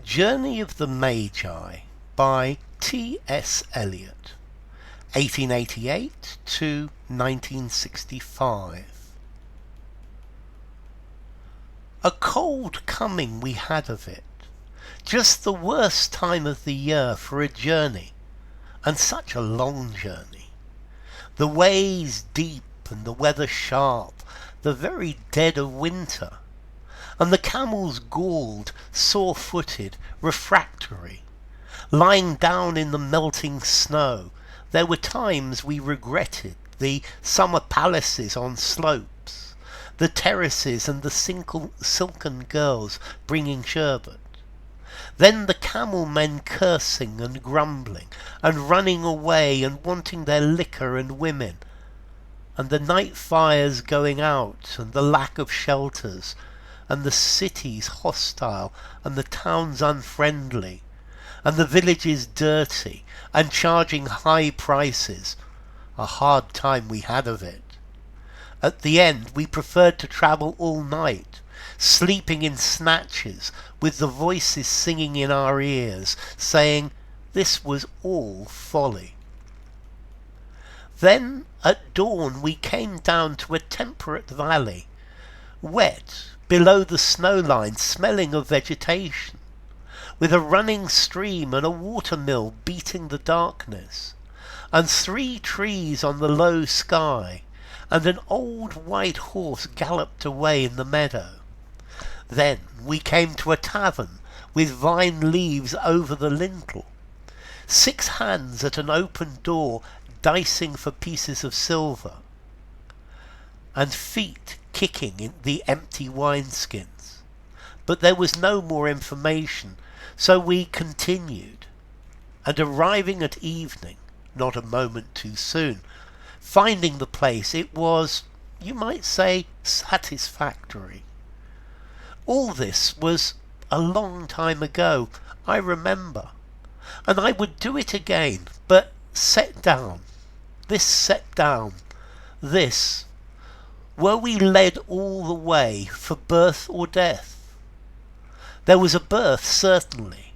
Journey of the Magi by T.S. Eliot, 1888 to 1965. A cold coming we had of it, just the worst time of the year for a journey, and such a long journey. The ways deep and the weather sharp, the very dead of winter, and the camels galled, sore-footed, refractory, lying down in the melting snow. There were times we regretted the summer palaces on slopes, the terraces and the silken girls bringing sherbet. Then the camel men cursing and grumbling and running away and wanting their liquor and women, and the night fires going out and the lack of shelters, and the cities hostile, and the towns unfriendly, and the villages dirty, and charging high prices. A hard time we had of it. At the end we preferred to travel all night, sleeping in snatches, with the voices singing in our ears, saying this was all folly. Then at dawn we came down to a temperate valley, wet, below the snow line, smelling of vegetation, with a running stream and a water-mill beating the darkness, and 3 trees on the low sky, and an old white horse galloped away in the meadow. Then we came to a tavern with vine leaves over the lintel, 6 hands at an open door dicing for pieces of silver, and feet kicking in the empty wineskins. But there was no more information, so we continued, and arriving at evening, not a moment too soon, finding the place, it was, you might say, satisfactory. All this was a long time ago, I remember, and I would do it again, but set down, this, were we led all the way for birth or death? There was a birth, certainly.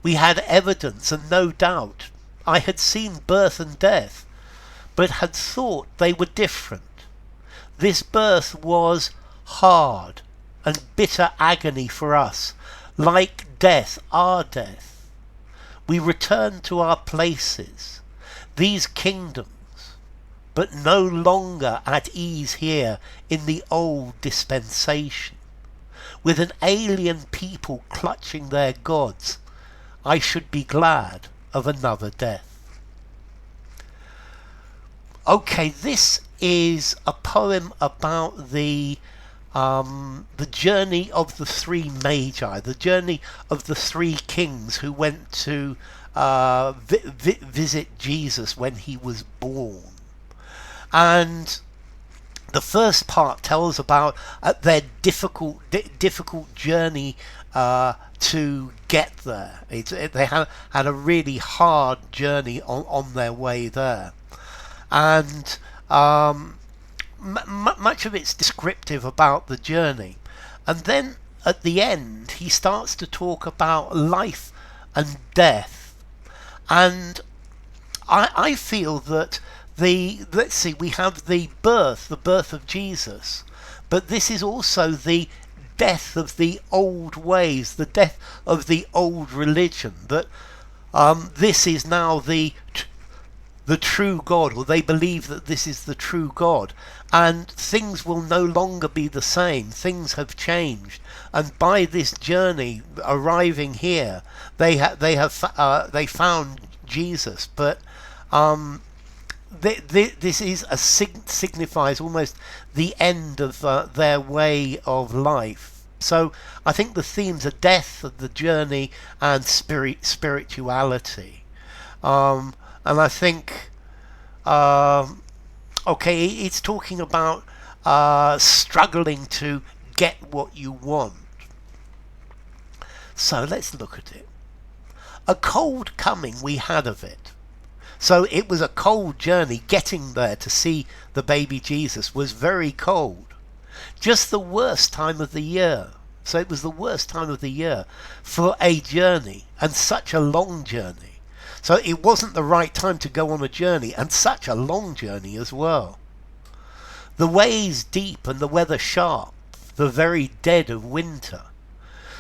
We had evidence and no doubt. I had seen birth and death, but had thought they were different. This birth was hard and bitter agony for us, like death, our death. We returned to our places, these kingdoms, but no longer at ease here in the old dispensation, with an alien people clutching their gods. I should be glad of another death. Okay, this is a poem about the journey of the 3 Magi, the journey of the 3 kings who went to visit Jesus when he was born. And the first part tells about their difficult journey to get there. They had a really hard journey on their way there, and much of it's descriptive about the journey. And then at the end he starts to talk about life and death, and I feel that let's see, we have the birth of Jesus, but this is also the death of the old ways, the death of the old religion, that this is now the true God, or they believe that this is the true God, and things will no longer be the same. Things have changed, and by this journey arriving here, they found Jesus, but this is signifies almost the end of their way of life. So I think the themes are death of the journey and spirituality. And I think, okay, it's talking about struggling to get what you want. So let's look at it. A cold coming we had of it. So it was a cold journey. Getting there to see the baby Jesus was very cold. Just the worst time of the year. So it was the worst time of the year for a journey, and such a long journey. So it wasn't the right time to go on a journey, and such a long journey as well. The ways deep and the weather sharp, the very dead of winter.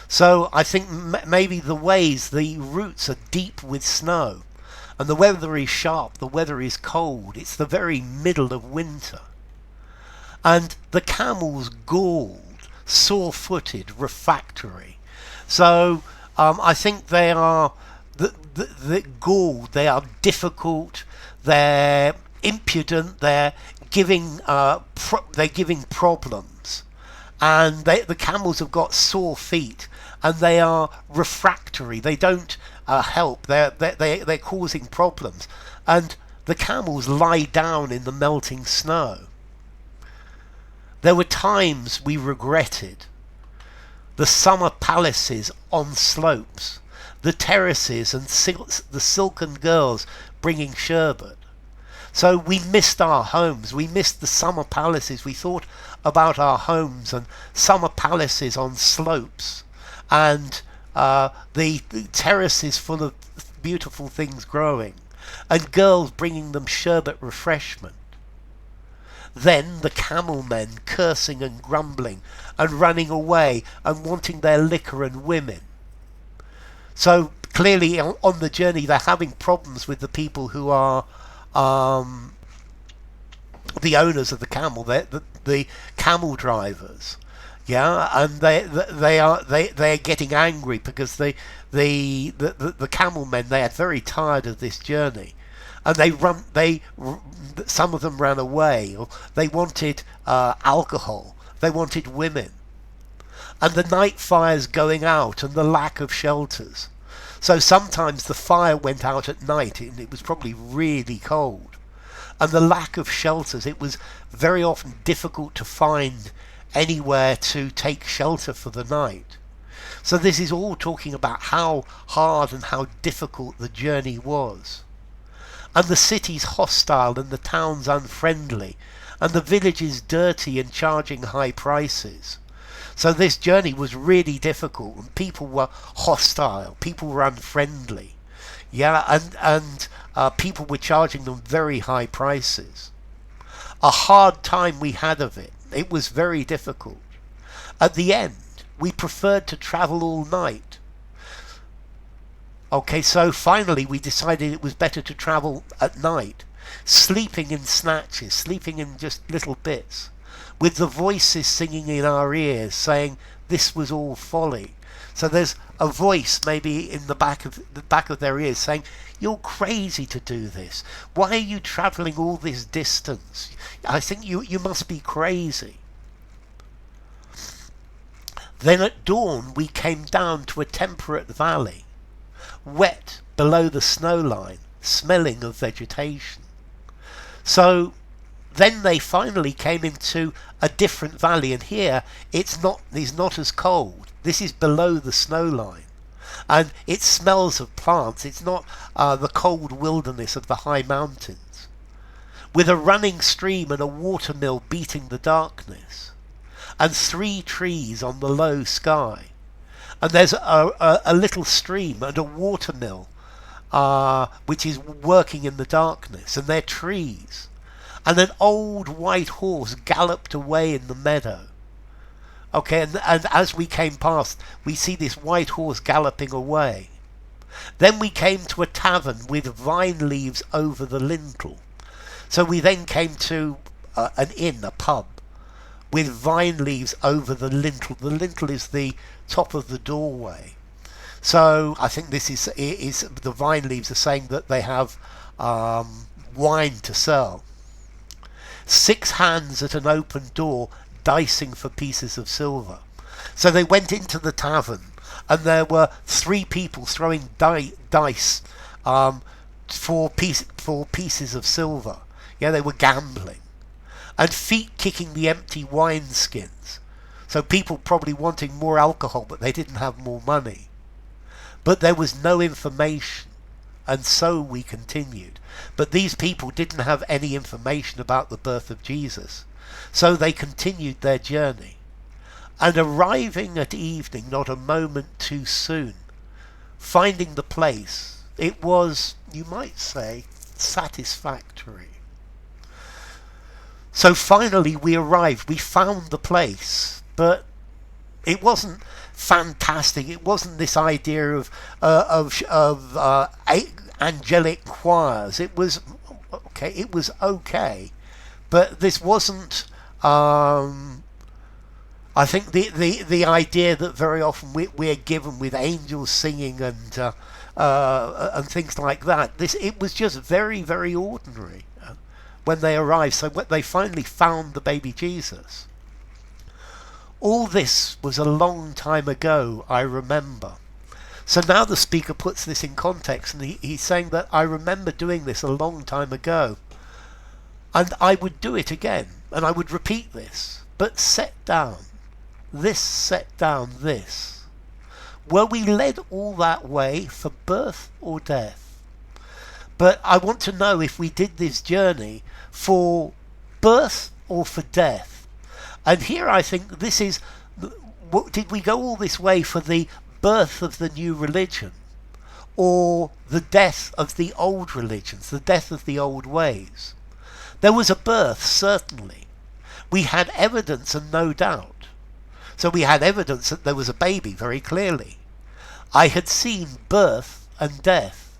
So I think maybe the ways, the routes are deep with snow, and the weather is sharp, the weather is cold. It's the very middle of winter. And the camels galled, sore-footed, refractory. So I think they are the galled, they are difficult, they're impudent, they're giving problems. And the camels have got sore feet, and they are refractory. They don't help. They're causing problems. And the camels lie down in the melting snow. There were times we regretted the summer palaces on slopes, the terraces and the silken girls bringing sherbet. So we missed our homes, we missed the summer palaces. We thought about our homes and summer palaces on slopes, and the terraces full of beautiful things growing, and girls bringing them sherbet refreshment. Then the camel men cursing and grumbling and running away and wanting their liquor and women. So clearly on the journey they're having problems with the people who are the owners of the camel, the camel drivers, yeah, and they're getting angry because the camel men, they are very tired of this journey, and some of them ran away, or they wanted alcohol, they wanted women, and the night fires going out and the lack of shelters. So sometimes the fire went out at night and it was probably really cold. And the lack of shelters, it was very often difficult to find anywhere to take shelter for the night. So this is all talking about how hard and how difficult the journey was. And the city's hostile and the town's unfriendly, and the villages dirty and charging high prices. So this journey was really difficult, and people were hostile, people were unfriendly, yeah, and people were charging them very high prices. A hard time we had of it. It was very difficult. At the end, we preferred to travel all night. Okay, so finally we decided it was better to travel at night, sleeping in snatches, sleeping in just little bits, with the voices singing in our ears saying this was all folly. So there's a voice maybe in the back of their ears saying, you're crazy to do this. Why are you travelling all this distance? I think you must be crazy. Then at dawn we came down to a temperate valley, wet below the snow line, smelling of vegetation. So then they finally came into a different valley, and here it's not as cold. This is below the snow line, and it smells of plants. It's not the cold wilderness of the high mountains, with a running stream and a watermill beating the darkness, and 3 trees on the low sky. And there's a little stream and a watermill which is working in the darkness, and they're trees. And an old white horse galloped away in the meadow. Okay, and as we came past, we see this white horse galloping away. Then we came to a tavern with vine leaves over the lintel. So we then came to an inn, a pub, with vine leaves over the lintel. The lintel is the top of the doorway. So I think this is the vine leaves are saying that they have wine to sell. 6 hands at an open door, dicing for pieces of silver. So they went into the tavern, and there were 3 people throwing dice for pieces of silver. Yeah, they were gambling. And feet kicking the empty wineskins. So people probably wanting more alcohol, but they didn't have more money. But there was no information, and so we continued. But these people didn't have any information about the birth of Jesus. So they continued their journey. and arriving at evening not a moment too soon, finding the place, it was, you might say, satisfactory. So finally we arrived, we found the place, but it wasn't fantastic. It wasn't this idea of angelic choirs. It was okay. It was okay, but this wasn't. I think the idea that very often we're given with angels singing and things like that. It was just very, very ordinary when they arrived. So when they finally found the baby Jesus. All this was a long time ago, I remember. So now the speaker puts this in context, and he's saying that I remember doing this a long time ago, and I would do it again, and I would repeat this, but set down this. Were we led all that way for birth or death? But I want to know if we did this journey for birth or for death. And here I think this is, did we go all this way for the birth of the new religion, or the death of the old religions, the death of the old ways? There was a birth, certainly. We had evidence and no doubt. So we had evidence that there was a baby, very clearly. I had seen birth and death,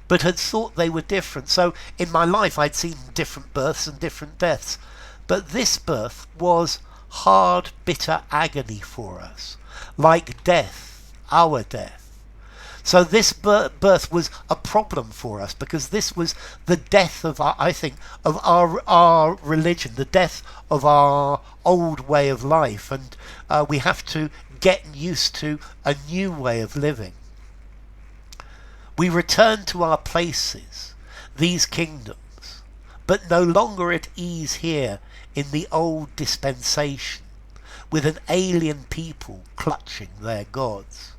but had thought they were different. So in my life I'd seen different births and different deaths. But this birth was hard, bitter agony for us, like death, our death. So this birth was a problem for us, because this was the death of our religion, the death of our old way of life, and we have to get used to a new way of living. We return to our places, these kingdoms, but no longer at ease here in the old dispensation, with an alien people clutching their gods.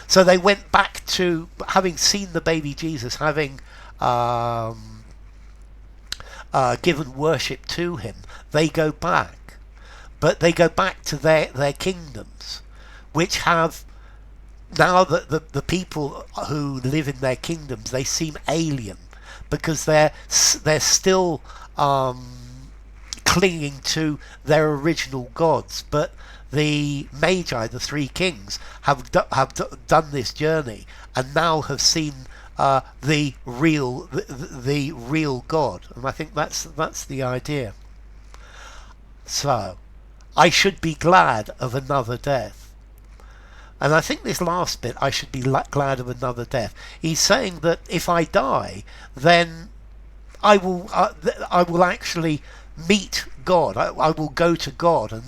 So they went back to, having seen the baby Jesus, having given worship to him, they go back. But they go back to their kingdoms, which have, now that the people who live in their kingdoms, they seem alien, because they're still clinging to their original gods. But the Magi, the three kings, have done this journey and now have seen the real God, and I think that's the idea. So I should be glad of another death. And I think this last bit, I should be glad of another death. He's saying that if I die, then I will actually meet God. I will go to God, and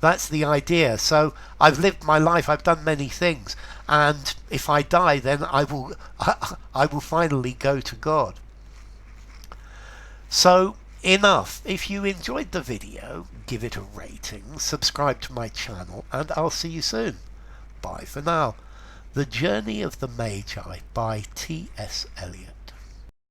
that's the idea. So I've lived my life, I've done many things, and if I die, then I will finally go to God. So enough. If you enjoyed the video, give it a rating, subscribe to my channel, and I'll see you soon. Bye for now. The Journey of the Magi by T.S. Eliot.